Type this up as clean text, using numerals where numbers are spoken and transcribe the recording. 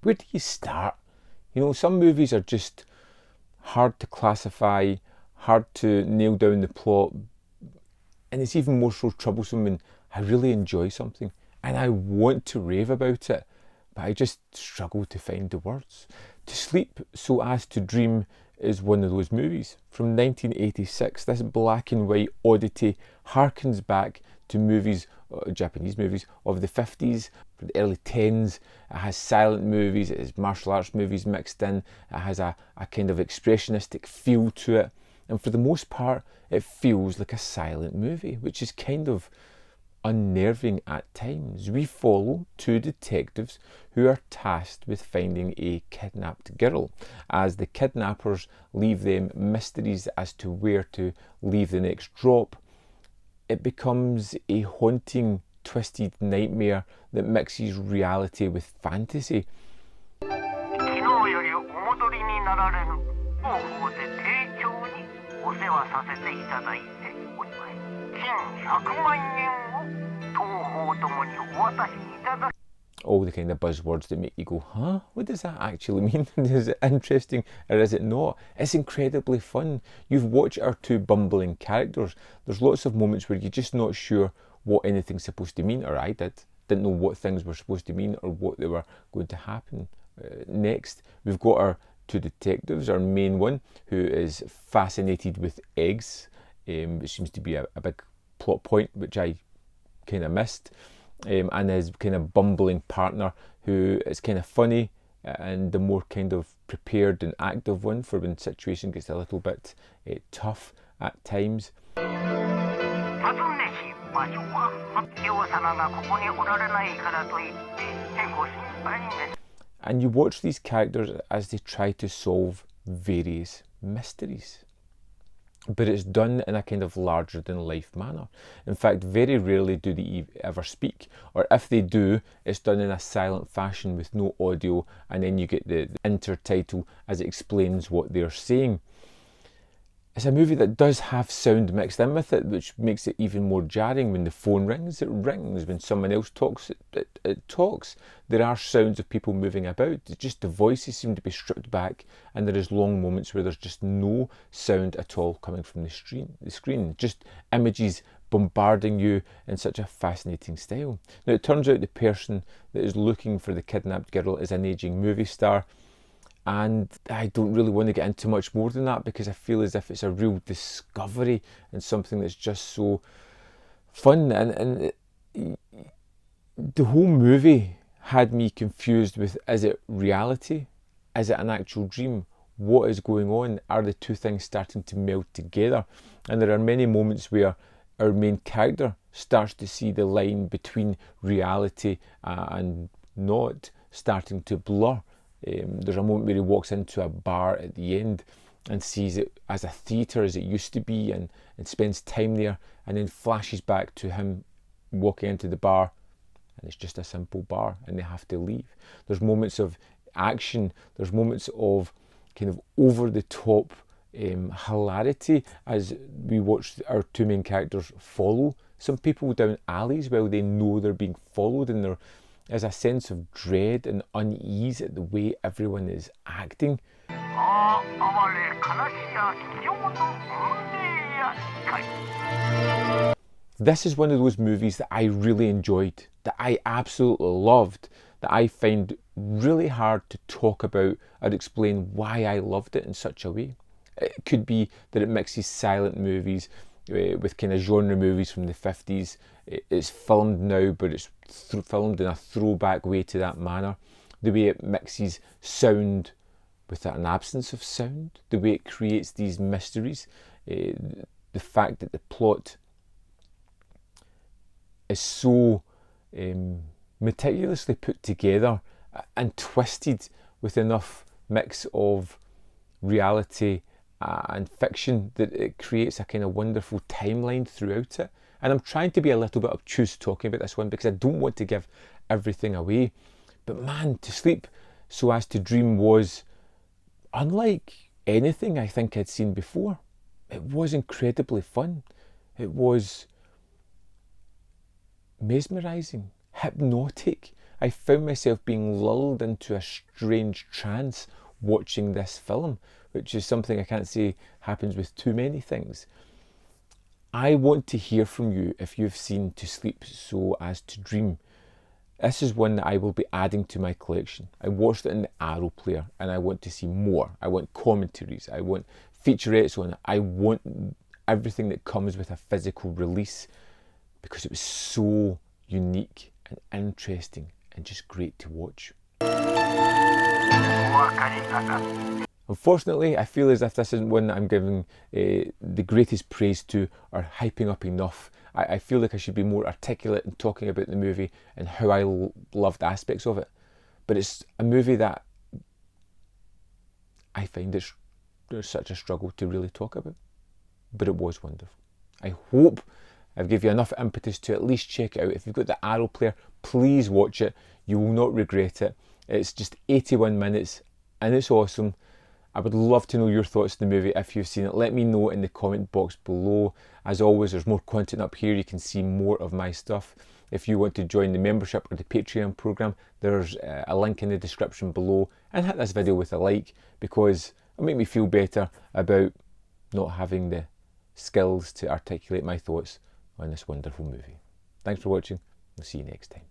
where do you start? You know, some movies are just hard to classify, hard to nail down the plot, and it's even more so troublesome when I really enjoy something and I want to rave about it, but I just struggle to find the words. To Sleep So As to Dream is one of those movies. From 1986, this black and white oddity harkens back to movies, Japanese movies of the 50s, the early 10s. It has silent movies, it has martial arts movies mixed in, it has a kind of expressionistic feel to it, and for the most part it feels like a silent movie, which is kind of unnerving at times. We follow two detectives who are tasked with finding a kidnapped girl. As the kidnappers leave them mysteries as to where to leave the next drop, it becomes a haunting, twisted nightmare that mixes reality with fantasy. All the kind of buzzwords that make you go, huh? What does that actually mean? Is it interesting or is it not? It's incredibly fun. You've watched our two bumbling characters. There's lots of moments where you're just not sure what anything's supposed to mean, or I didn't know what things were supposed to mean or what they were going to happen. Next, we've got our two detectives. Our main one, who is fascinated with eggs, which seems to be a big plot point, which I kind of missed. And his kind of bumbling partner, who is kind of funny and the more kind of prepared and active one for when the situation gets a little bit tough at times. And you watch these characters as they try to solve various mysteries. But it's done in a kind of larger than life manner. In fact, very rarely do they ever speak, or if they do, it's done in a silent fashion with no audio, and then you get the intertitle as it explains what they're saying. It's a movie that does have sound mixed in with it, which makes it even more jarring. When the phone rings, it rings. When someone else talks, it talks. There are sounds of people moving about. It's just the voices seem to be stripped back, and there is long moments where there's just no sound at all coming from the screen. Just images bombarding you in such a fascinating style. Now, it turns out the person that is looking for the kidnapped girl is an aging movie star. And I don't really want to get into much more than that, because I feel as if it's a real discovery and something that's just so fun. And the whole movie had me confused with, is it reality? Is it an actual dream? What is going on? Are the two things starting to meld together? And there are many moments where our main character starts to see the line between reality and not starting to blur. There's a moment where he walks into a bar at the end and sees it as a theatre as it used to be, and spends time there, and then flashes back to him walking into the bar, and it's just a simple bar and they have to leave. There's moments of action, there's moments of kind of over the top hilarity as we watch our two main characters follow some people down alleys while they know they're being followed, and there's a sense of dread and unease at the way everyone is acting. This is one of those movies that I really enjoyed, that I absolutely loved, that I find really hard to talk about or explain why I loved it in such a way. It could be that it mixes silent movies with kind of genre movies from the 50s. It's filmed now, but it's filmed in a throwback way to that manner. The way it mixes sound with an absence of sound, the way it creates these mysteries, the fact that the plot is so meticulously put together and twisted with enough mix of reality and fiction that it creates a kind of wonderful timeline throughout it. And I'm trying to be a little bit obtuse talking about this one because I don't want to give everything away. But man, To Sleep So As to Dream was unlike anything I think I'd seen before. It was incredibly fun. It was mesmerising, hypnotic. I found myself being lulled into a strange trance watching this film, which is something I can't say happens with too many things. I want to hear from you if you've seen To Sleep So As To Dream. This is one that I will be adding to my collection. I watched it in the Arrow player and I want to see more. I want commentaries, I want featurettes on it. I want everything that comes with a physical release because it was so unique and interesting and just great to watch. Unfortunately, I feel as if this isn't one that I'm giving the greatest praise to or hyping up enough. I feel like I should be more articulate in talking about the movie and how I loved aspects of it. But it's a movie that I find there's such a struggle to really talk about. But it was wonderful. I hope I've given you enough impetus to at least check it out. If you've got the Arrow player, please watch it. You will not regret it. It's just 81 minutes and it's awesome. I would love to know your thoughts on the movie if you've seen it. Let me know in the comment box below. As always, there's more content up here. You can see more of my stuff. If you want to join the membership or the Patreon program, there's a link in the description below. And hit this video with a like because it'll make me feel better about not having the skills to articulate my thoughts on this wonderful movie. Thanks for watching. We'll see you next time.